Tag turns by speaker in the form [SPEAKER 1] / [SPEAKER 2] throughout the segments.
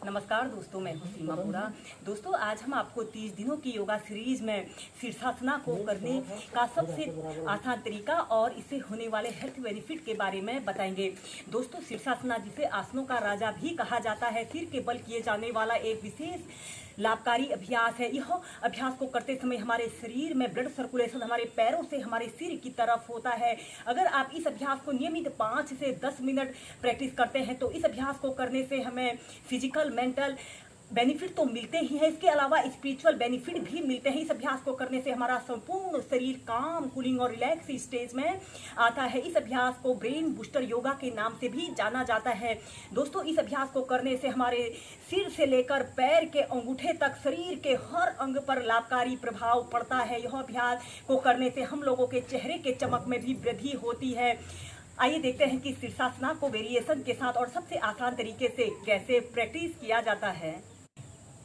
[SPEAKER 1] नमस्कार दोस्तों, मैं हूं सीमा बोरा। दोस्तों, आज हम आपको 30 दिनों की योगा सीरीज में शीर्षासना को करने का सबसे आसान तरीका और इससे होने वाले हेल्थ बेनिफिट के बारे में बताएंगे। दोस्तों, शीर्षासना, जिसे आसनों का राजा भी कहा जाता है, सिर के बल किए जाने वाला एक विशेष लाभकारी अभ्यास है। यह अभ्यास को करते समय हमारे शरीर में ब्लड सर्कुलेशन हमारे पैरों से हमारे सिर की तरफ होता है। अगर आप इस अभ्यास को नियमित 5 से 10 मिनट प्रैक्टिस करते हैं तो इस अभ्यास को करने से हमें फिजिकल मेंटल बेनिफिट तो मिलते ही हैं, इसके अलावा स्पिरिचुअल बेनिफिट भी मिलते हैं। इस अभ्यास को करने से हमारा संपूर्ण शरीर काम, कूलिंग और रिलैक्स स्टेज में आता है। इस अभ्यास को ब्रेन बूस्टर योगा के नाम से भी जाना जाता है। दोस्तों, इस अभ्यास को करने से हमारे सिर से लेकर पैर के अंगूठे तक शरीर के हर अंग पर लाभकारी प्रभाव पड़ता है। यह अभ्यास को करने से हम लोगों के चेहरे के चमक में भी वृद्धि होती है। आइए देखते हैं कि शीर्षासना को वेरिएशन के साथ और सबसे आसान तरीके से कैसे प्रैक्टिस किया जाता है।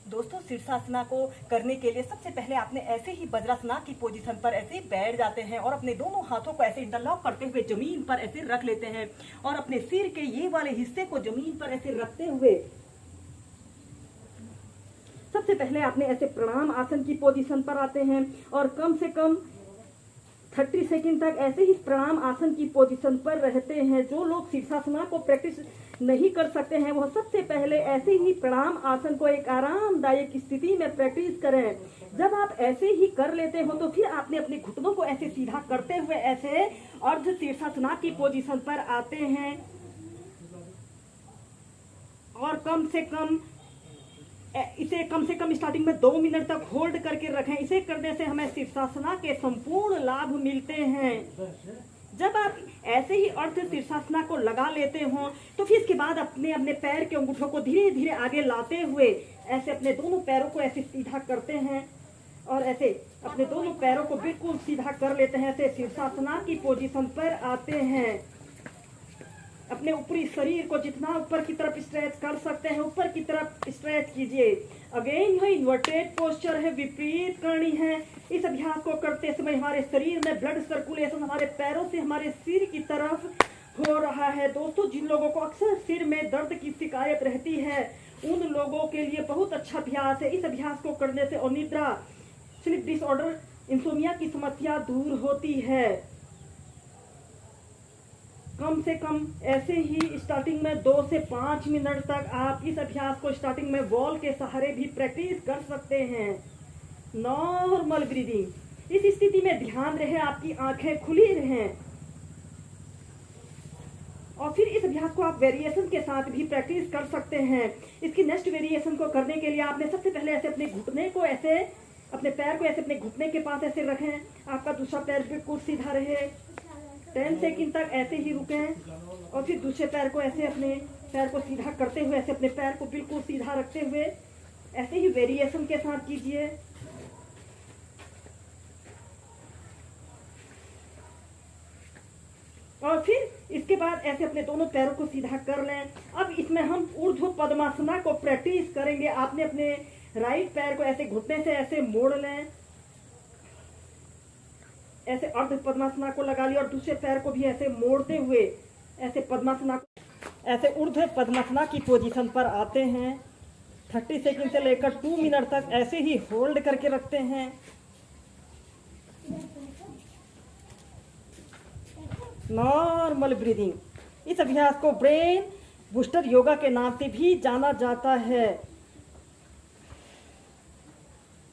[SPEAKER 1] दोस्तों, शीर्षासना को करने के लिए सबसे पहले आपने ऐसे ही वज्रासना की पोजीशन पर ऐसे बैठ जाते हैं और अपने दोनों हाथों को ऐसे इंटरलॉक करते हुए जमीन पर ऐसे रख लेते हैं और अपने सिर के ये वाले हिस्से को जमीन पर ऐसे रखते हुए सबसे पहले आपने ऐसे प्रणाम आसन की पोजीशन पर आते हैं और कम से कम 30 सेकंड तक ऐसे ही प्रणाम आसन की पोजीशन पर रहते हैं। जो लोग शीर्षासना को प्रैक्टिस नहीं कर सकते हैं वह सबसे पहले ऐसे ही प्रणाम आसन को एक आरामदायक स्थिति में प्रैक्टिस करें। जब आप ऐसे ही कर लेते हो तो फिर आपने अपने घुटनों को ऐसे सीधा करते हुए ऐसे अर्ध शीर्षासना की पोजीशन पर आते हैं और कम से कम स्टार्टिंग में 2 मिनट तक होल्ड करके रखें। इसे करने से हमें शीर्षासना के संपूर्ण लाभ मिलते हैं। जब आप ऐसे ही अर्ध शीर्षासना को लगा लेते हो तो फिर इसके बाद अपने पैर के अंगूठों को धीरे धीरे आगे लाते हुए ऐसे अपने दोनों पैरों को ऐसे सीधा करते हैं और ऐसे अपने दोनों पैरों को बिल्कुल सीधा कर लेते हैं। ऐसे शीर्षासना की पोजीशन पर आते हैं। अपने ऊपरी शरीर को जितना ऊपर की तरफ स्ट्रेच कर सकते हैं ऊपर की तरफ स्ट्रेच कीजिए। अगेन यह इन्वर्टेड पोस्चर है, विपरीत करनी है। इस अभ्यास को करते समय हमारे शरीर में ब्लड सर्कुलेशन हमारे पैरों से हमारे सिर की तरफ हो रहा है। दोस्तों, जिन लोगों को अक्सर सिर में दर्द की शिकायत रहती है उन लोगों के लिए बहुत अच्छा अभ्यास है। इस अभ्यास को करने से अनिद्रा, स्लीप डिसऑर्डर, इंसोमिया की समस्या दूर होती है। कम से कम ऐसे ही स्टार्टिंग में 2 से 5 मिनट तक आप इस अभ्यास को स्टार्टिंग में वॉल के सहारे भी प्रैक्टिस कर सकते हैं। नॉर्मल ब्रीदिंग, इस स्थिति में ध्यान रहे आपकी आंखें खुली रहें और फिर इस अभ्यास को आप वेरिएशन के साथ भी प्रैक्टिस कर सकते हैं। इसकी नेक्स्ट वेरिएशन को करने के लिए आपने सबसे पहले ऐसे अपने घुटने को ऐसे अपने पैर को ऐसे अपने घुटने के पास ऐसे रखें। आपका दूसरा पैर बिल्कुल सीधा रहे। 10 सेकंड तक ऐसे ही रुकें और फिर दूसरे पैर को ऐसे अपने पैर को सीधा करते हुए ऐसे अपने पैर को बिल्कुल सीधा रखते हुए ऐसे ही वेरिएशन के साथ कीजिए। और फिर इसके बाद ऐसे अपने दोनों पैरों को सीधा कर लें। अब इसमें हम ऊर्ध्व पद्मासना को प्रैक्टिस करेंगे। आपने अपने राइट पैर को ऐसे घुटने से ऐसे मोड़ लें, ऐसे अर्ध पद्मासना को लगा लिया और दूसरे पैर को भी ऐसे मोड़ते हुए ऐसे पद्मासना को ऐसे ऊर्ध्व पद्मासना की पोजीशन पर आते हैं। 30 सेकंड से लेकर 2 मिनट तक ऐसे ही होल्ड करके रखते हैं। नॉर्मल ब्रीदिंग, इस अभ्यास को ब्रेन बूस्टर योगा के नाम से भी जाना जाता है।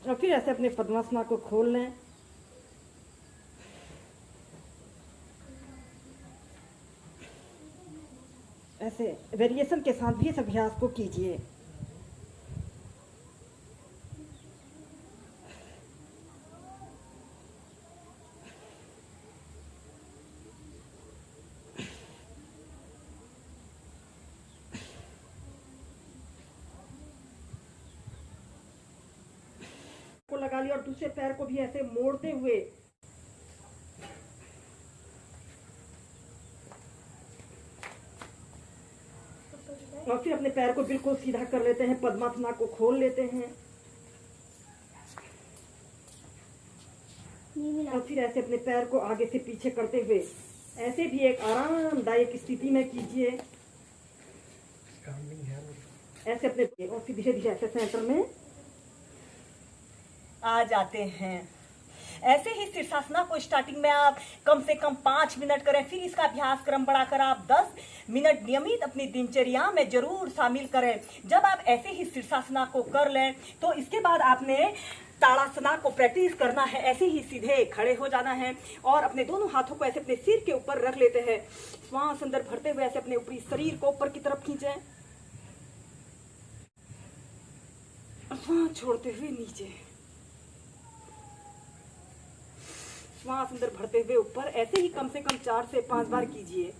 [SPEAKER 1] और फिर ऐसे अपने पद्मासना को खोल लें। ऐसे वेरिएशन के साथ भी इस अभ्यास को कीजिए। को लगा लिया और दूसरे पैर को भी ऐसे मोड़ते हुए और फिर अपने पैर को बिल्कुल सीधा कर लेते हैं। पद्मासना को खोल लेते हैं और फिर ऐसे अपने पैर को आगे से पीछे करते हुए ऐसे भी एक आरामदायक स्थिति में कीजिए। ऐसे अपने और फिर धीरे धीरे ऐसे सेंटर में आ जाते हैं। ऐसे ही शीर्षासना को स्टार्टिंग में आप कम से कम 5 मिनट करें, फिर इसका अभ्यास क्रम बढ़ाकर आप 10 मिनट नियमित अपनी दिनचर्या में जरूर शामिल करें। जब आप ऐसे ही शीर्षासना को कर लें तो इसके बाद आपने ताड़ासना को प्रैक्टिस करना है। ऐसे ही सीधे खड़े हो जाना है और अपने दोनों हाथों को ऐसे अपने सिर के ऊपर रख लेते हैं। श्वास अंदर भरते हुए ऐसे अपने ऊपरी शरीर को ऊपर की तरफ खींचें और श्वास छोड़ते हुए नीचे। श्वास अंदर भरते हुए ऊपर। ऐसे ही कम से कम 4 से 5 बार कीजिए।